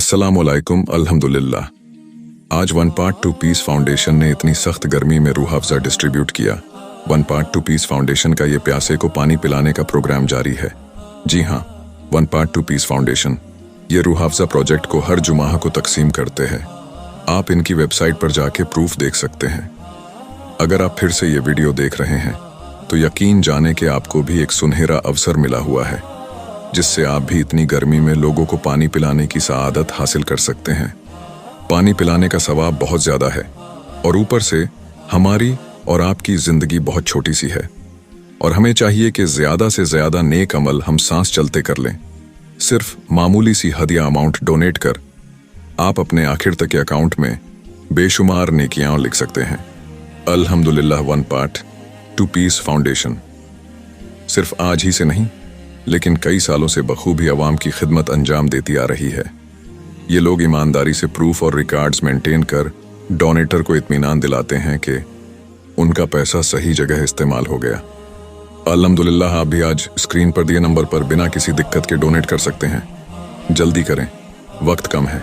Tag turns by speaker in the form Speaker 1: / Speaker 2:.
Speaker 1: अस्सलामुअलैकुम अल्हम्दुलिल्लाह। आज One Part Two Peace Foundation ने इतनी सख्त गर्मी में रूह अफ़ज़ा डिस्ट्रीब्यूट किया। One Part Two Peace Foundation का ये प्यासे को पानी पिलाने का प्रोग्राम जारी है। जी हाँ, One Part Two Peace Foundation ये रूह अफ़ज़ा प्रोजेक्ट को हर जुमाह को तकसीम करते हैं। आप इनकी वेबसाइट पर जाके प्रूफ देख सकते हैं। अगर आप फिर से ये वीडियो देख रहे हैं तो यकीन जाने कि आपको भी एक सुनहरा अवसर मिला हुआ है, जिससे आप भी इतनी गर्मी में लोगों को पानी पिलाने की सआदत हासिल कर सकते हैं। पानी पिलाने का सवाब बहुत ज़्यादा है और ऊपर से हमारी और आपकी ज़िंदगी बहुत छोटी सी है और हमें चाहिए कि ज़्यादा से ज़्यादा नेक अमल हम सांस चलते कर लें। सिर्फ मामूली सी हदिया अमाउंट डोनेट कर आप अपने आखिर तक के अकाउंट में बेशुमार नेकियां लिख सकते हैं। अल्हम्दुलिल्लाह One Part Two Peace Foundation सिर्फ आज ही से नहीं, लेकिन कई सालों से बखूबी अवाम की खिदमत अंजाम देती आ रही है। ये लोग ईमानदारी से प्रूफ और रिकॉर्ड्स मेंटेन कर डोनेटर को इत्मीनान दिलाते हैं कि उनका पैसा सही जगह इस्तेमाल हो गया। अल्हम्दुलिल्लाह आप भी आज स्क्रीन पर दिए नंबर पर बिना किसी दिक्कत के डोनेट कर सकते हैं। जल्दी करें, वक्त कम है।